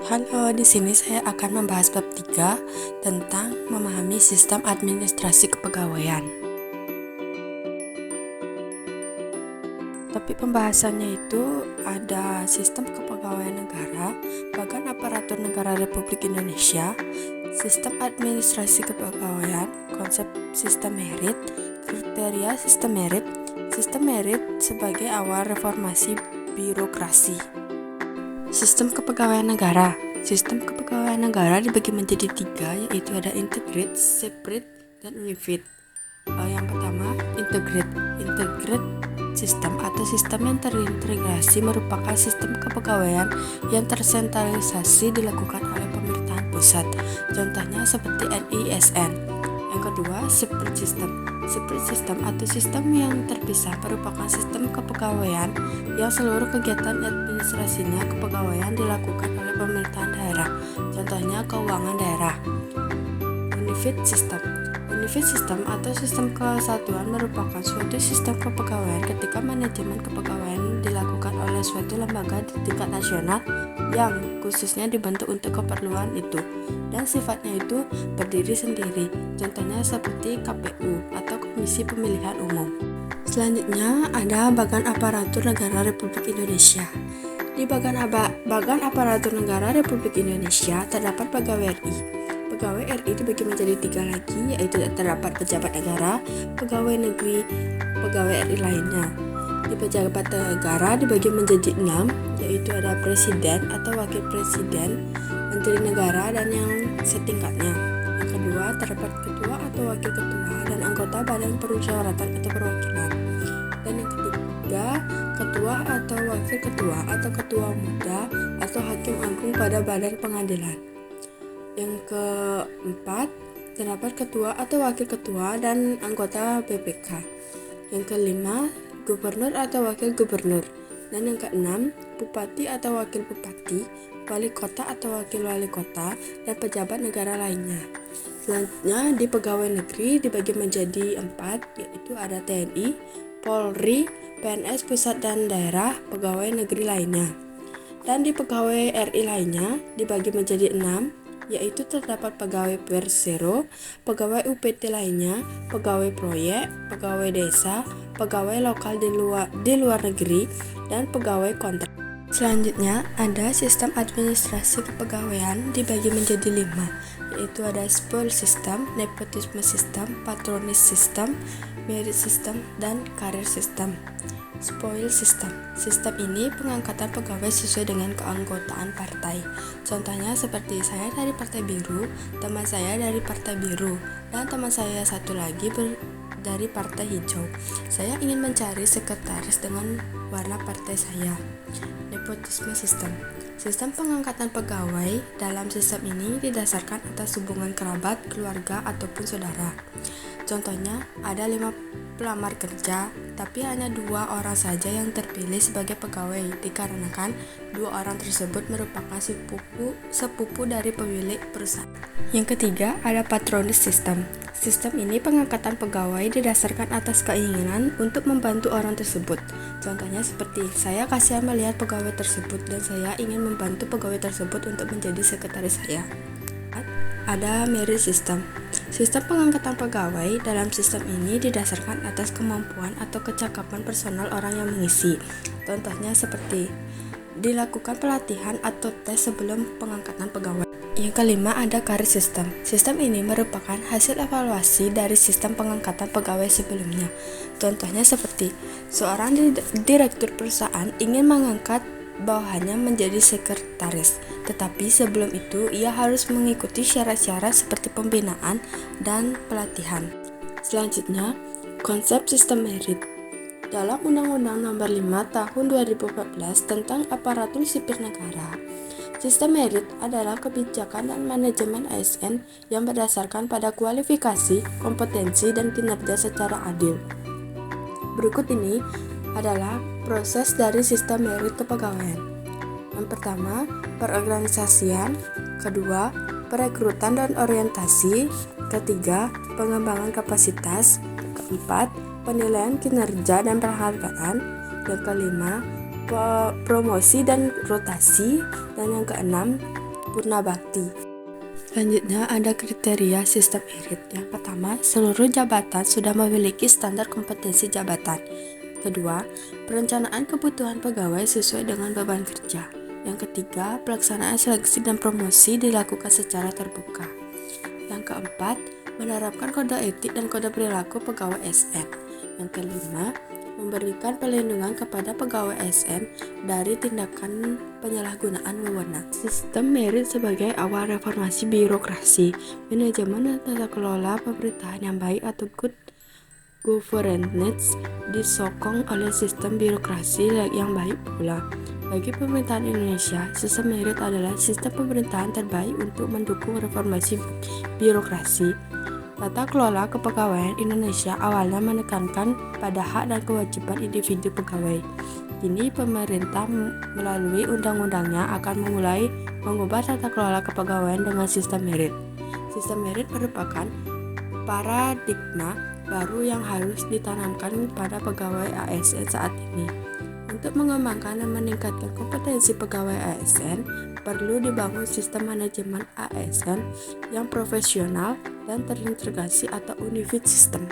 Halo, di sini saya akan membahas bab 3 tentang memahami sistem administrasi kepegawaian. Topik pembahasannya itu ada sistem kepegawaian negara, bagan aparatur negara Republik Indonesia, sistem administrasi kepegawaian, konsep sistem merit, kriteria sistem merit sebagai awal reformasi birokrasi. Sistem kepegawaian negara. Sistem kepegawaian negara dibagi menjadi 3, yaitu ada integrate, separate, dan unifit. Yang pertama, integrate. Integrate sistem atau sistem yang terintegrasi merupakan sistem kepegawaian yang tersentralisasi dilakukan oleh pemerintahan pusat. Contohnya seperti NISN. Yang kedua, separate system. Separate system atau sistem yang terpisah merupakan sistem kepegawaian yang seluruh kegiatan administrasinya kepegawaian dilakukan oleh pemerintahan daerah. Contohnya keuangan daerah. Unifit system. Unifit system atau sistem kesatuan merupakan suatu sistem kepegawaian ketika manajemen kepegawaian dilakukan oleh suatu lembaga di tingkat nasional yang khususnya dibentuk untuk keperluan itu dan sifatnya itu berdiri sendiri. Contohnya seperti KPU atau Komisi Pemilihan Umum. Selanjutnya ada Bagan Aparatur Negara Republik Indonesia. Di Bagan Aparatur Negara Republik Indonesia terdapat pegawai RI. Pegawai RI dibagi menjadi 3 lagi, yaitu terdapat pejabat negara, pegawai negeri, pegawai RI lainnya. Di pejabat negara dibagi menjadi 6, yaitu ada presiden atau wakil presiden, menteri negara, dan yang setingkatnya. Yang kedua, terdapat ketua atau wakil ketua dan anggota badan permusyawaratan atau perwakilan. Dan yang ketiga, ketua atau wakil ketua atau ketua muda atau hakim agung pada badan pengadilan. Yang keempat, terdapat ketua atau wakil ketua dan anggota BPK. Yang kelima, gubernur atau wakil gubernur. Dan yang keenam, bupati atau wakil bupati, wali kota atau wakil wali kota, dan pejabat negara lainnya. Selanjutnya, di pegawai negeri dibagi menjadi 4, yaitu ada TNI, Polri, PNS pusat dan daerah, pegawai negeri lainnya. Dan di pegawai RI lainnya dibagi menjadi 6, yaitu terdapat pegawai persero, pegawai UPT lainnya, pegawai proyek, pegawai desa, pegawai lokal di luar negeri, dan pegawai kontrak. Selanjutnya ada sistem administrasi kepegawaian dibagi menjadi 5, yaitu ada spoil system, nepotisme system, patronis system, merit system, dan karir system. Spoil system. Sistem ini pengangkatan pegawai sesuai dengan keanggotaan partai. Contohnya seperti saya dari Partai Biru, teman saya dari Partai Biru, dan teman saya satu lagi dari Partai Hijau. Saya ingin mencari sekretaris dengan warna partai saya. Nepotisme system. Sistem pengangkatan pegawai dalam sistem ini didasarkan atas hubungan kerabat, keluarga, ataupun saudara. Contohnya, ada 5 pelamar kerja, tapi hanya 2 orang saja yang terpilih sebagai pegawai, dikarenakan 2 orang tersebut merupakan sepupu dari pemilik perusahaan. Yang ketiga, ada patronis system. Sistem ini pengangkatan pegawai didasarkan atas keinginan untuk membantu orang tersebut. Contohnya seperti, saya kasihan melihat pegawai tersebut dan saya ingin membantu pegawai tersebut untuk menjadi sekretaris saya. Ada merit system. Sistem pengangkatan pegawai dalam sistem ini didasarkan atas kemampuan atau kecakapan personal orang yang mengisi. Contohnya seperti dilakukan pelatihan atau tes sebelum pengangkatan pegawai. Yang kelima ada karir system. Sistem ini merupakan hasil evaluasi dari sistem pengangkatan pegawai sebelumnya. Contohnya seperti seorang direktur perusahaan ingin mengangkat bawahannya menjadi sekretaris, tetapi sebelum itu ia harus mengikuti syarat-syarat seperti pembinaan dan pelatihan. Selanjutnya, konsep sistem merit. Dalam Undang-Undang Nomor 5 Tahun 2014 tentang Aparatur Sipil Negara, sistem merit adalah kebijakan dan manajemen ASN yang berdasarkan pada kualifikasi, kompetensi, dan kinerja secara adil. Berikut ini adalah proses dari sistem merit kepegawaian. Yang pertama, perorganisasian. Kedua, perekrutan dan orientasi. Ketiga, pengembangan kapasitas. Keempat, penilaian kinerja dan penghargaan. Yang kelima, promosi dan rotasi. Dan yang keenam, purna bakti. Selanjutnya ada kriteria sistem merit. Yang pertama, seluruh jabatan sudah memiliki standar kompetensi jabatan. Kedua, perencanaan kebutuhan pegawai sesuai dengan beban kerja. Yang ketiga, pelaksanaan seleksi dan promosi dilakukan secara terbuka. Yang keempat, menerapkan kode etik dan kode perilaku pegawai ASN. Yang kelima, memberikan perlindungan kepada pegawai ASN dari tindakan penyalahgunaan wewenang. Sistem merit sebagai awal reformasi birokrasi, manajemen dan tata kelola pemerintahan yang baik atau good governance disokong oleh sistem birokrasi yang baik pula. Bagi pemerintahan Indonesia, sistem merit adalah sistem pemerintahan terbaik untuk mendukung reformasi birokrasi. Tata kelola kepegawaian Indonesia awalnya menekankan pada hak dan kewajiban individu pegawai. Kini pemerintah melalui undang-undangnya akan memulai mengubah tata kelola kepegawaian dengan sistem merit. Sistem merit merupakan paradigma baru yang harus ditanamkan pada pegawai ASN saat ini. Untuk mengembangkan dan meningkatkan kompetensi pegawai ASN, perlu dibangun sistem manajemen ASN yang profesional dan terintegrasi atau unified system.